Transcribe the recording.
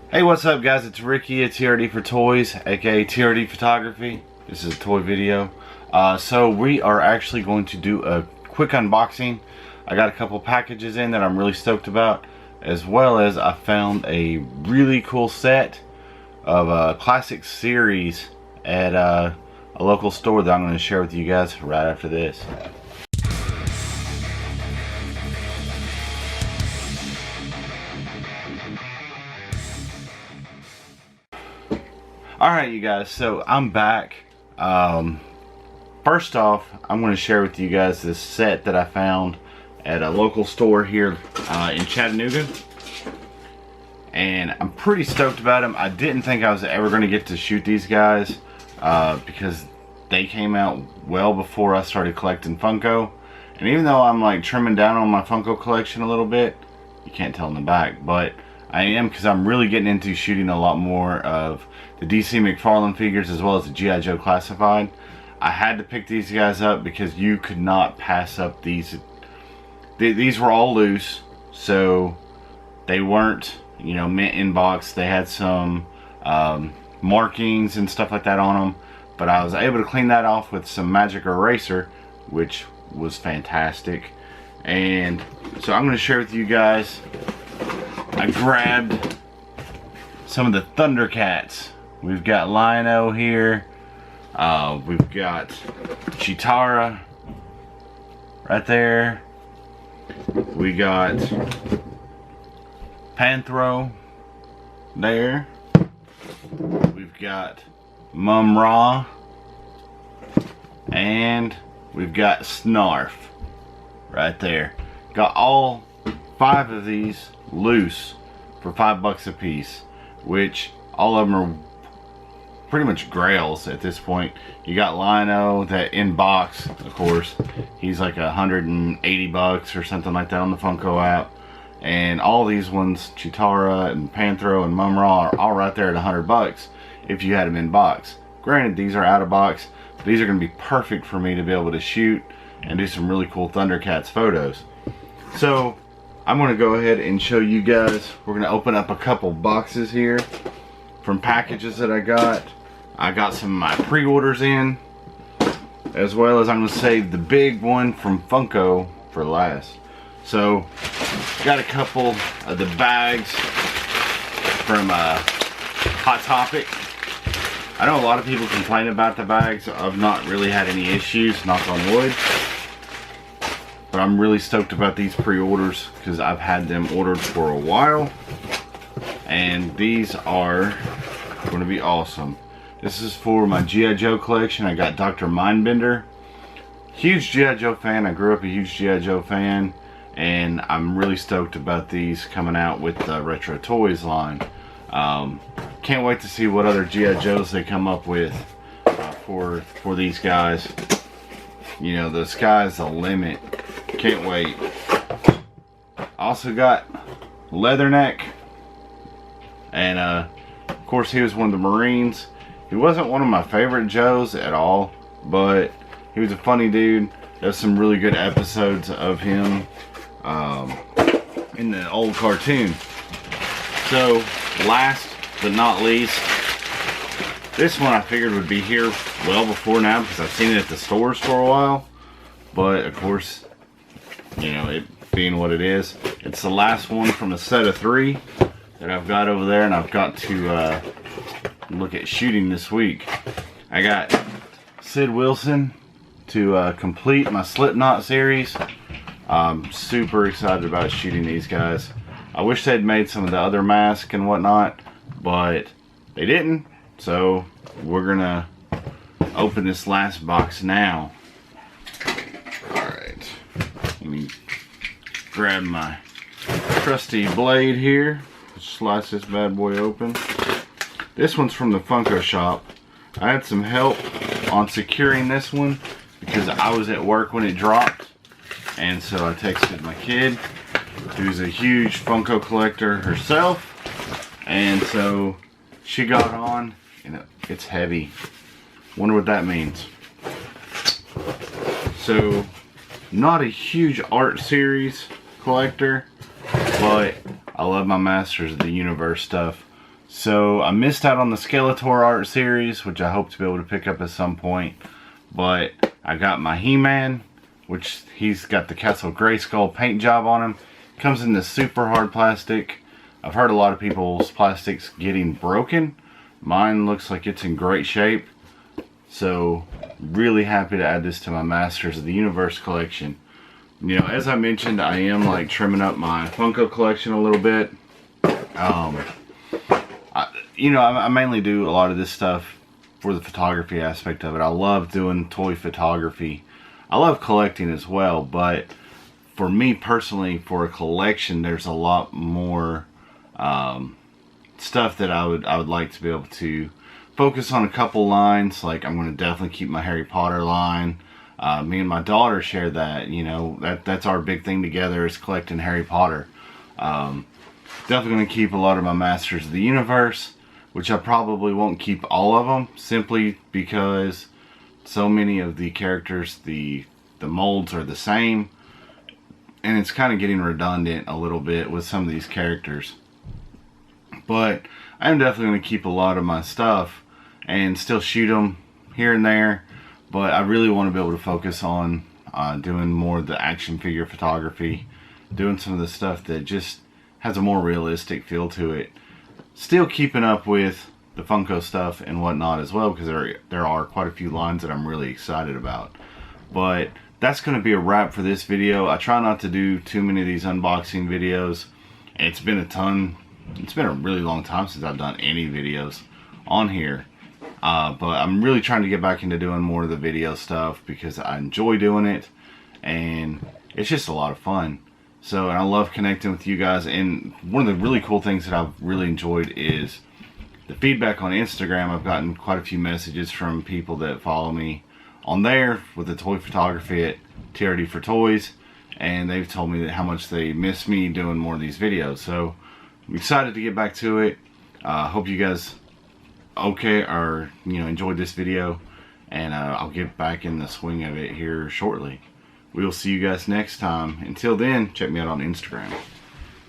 Hey, what's up guys? It's Ricky at TRD for Toys, aka TRD Photography. This is a toy video. So we are actually going to do a quick unboxing. I got a couple packages in that I'm really stoked about, as well as I found a really cool set of a classic series at a local store that I'm going to share with you guys right after this. Alright you guys, so I'm back. First off, I'm going to share with you guys this set that I found at a local store here in Chattanooga. And I'm pretty stoked about them. I didn't think I was ever going to get to shoot these guys because they came out well before I started collecting Funko. And even though I'm like trimming down on my Funko collection a little bit, you can't tell in the back, but I am, because I'm really getting into shooting a lot more of the DC McFarlane figures as well as the G.I. Joe Classified. I had to pick these guys up because you could not pass up these. These were all loose, so they weren't, you know, mint in box. They had some markings and stuff like that on them, but I was able to clean that off with some magic eraser, which was fantastic. And so I'm going to share with you guys, I grabbed some of the Thundercats. We've got Lion-O here. We've got Chitara right there. We got Panthro there. We've got Mum-Ra. And we've got Snarf right there. Got all 5 of these loose for $5 a piece, which all of them are pretty much grails at this point. You got Lion-O, that in box, of course, he's like $180 or something like that on the Funko app. And all these ones, Chitara and Panthro and Mum-Ra, are all right there at $100 if you had them in box. Granted, these are out of box, but these are going to be perfect for me to be able to shoot and do some really cool Thundercats photos. So I'm going to go ahead and show you guys. We're going to open up a couple boxes here from packages that I got. I got some of my pre-orders in, as well as I'm going to save the big one from Funko for last. So got a couple of the bags from Hot Topic. I know a lot of people complain about the bags. I've not really had any issues, knock on wood. But I'm really stoked about these pre-orders because I've had them ordered for a while. And these are going to be awesome. This is for my G.I. Joe collection. I got Dr. Mindbender. Huge G.I. Joe fan. I grew up a huge G.I. Joe fan. And I'm really stoked about these coming out with the Retro Toys line. Can't wait to see what other G.I. Joes they come up with for these guys. You know, the sky's the limit. Can't wait. Also got Leatherneck. And of course he was one of the Marines. He wasn't one of my favorite Joes at all, but he was a funny dude. There's some really good episodes of him in the old cartoon. So last but not least, this one I figured would be here well before now because I've seen it at the stores for a while. But of course, you know, it being what it is, it's the last one from a set of 3 that I've got over there, and I've got to look at shooting this week. I got Sid Wilson to complete my Slipknot series. I'm super excited about shooting these guys. I wish they'd made some of the other masks and whatnot, but they didn't. So we're gonna open this last box now. Alright, let me grab my trusty blade here. Slice this bad boy open. This one's from the Funko shop. I had some help on securing this one because I was at work when it dropped, and so I texted my kid, who's a huge Funko collector herself, and so she got on, and it's heavy. Wonder what that means. So, not a huge art series collector, but I love my Masters of the Universe stuff. So I missed out on the Skeletor art series, which I hope to be able to pick up at some point. But I got my He-Man, which he's got the Castle Grayskull paint job on him. Comes in this super hard plastic. I've heard a lot of people's plastics getting broken. Mine looks like it's in great shape. So really happy to add this to my Masters of the Universe collection. You know, as I mentioned, I am like trimming up my Funko collection a little bit. I mainly do a lot of this stuff for the photography aspect of it. I love doing toy photography. I love collecting as well, but for me personally, for a collection, there's a lot more stuff that I would like to be able to focus on. A couple lines. Like, I'm going to definitely keep my Harry Potter line. Me and my daughter share that. You know, that's our big thing together, is collecting Harry Potter. Definitely going to keep a lot of my Masters of the Universe, which I probably won't keep all of them, simply because so many of the characters, the molds are the same, and it's kind of getting redundant a little bit with some of these characters. But I am definitely going to keep a lot of my stuff and still shoot them here and there, but I really want to be able to focus on doing more of the action figure photography, doing some of the stuff that just has a more realistic feel to it. Still keeping up with the Funko stuff and whatnot as well, because there are quite a few lines that I'm really excited about. But that's going to be a wrap for this video. I try not to do too many of these unboxing videos. It's been a really long time since I've done any videos on here. But I'm really trying to get back into doing more of the video stuff because I enjoy doing it, and it's just a lot of fun. So, and I love connecting with you guys, and one of the really cool things that I've really enjoyed is the feedback on Instagram. I've gotten quite a few messages from people that follow me on there with the toy photography at TRD for Toys, and they've told me that how much they miss me doing more of these videos. So I'm excited to get back to it. Hope you guys enjoyed this video, and I'll get back in the swing of it here shortly. We will see you guys next time. Until then, check me out on Instagram.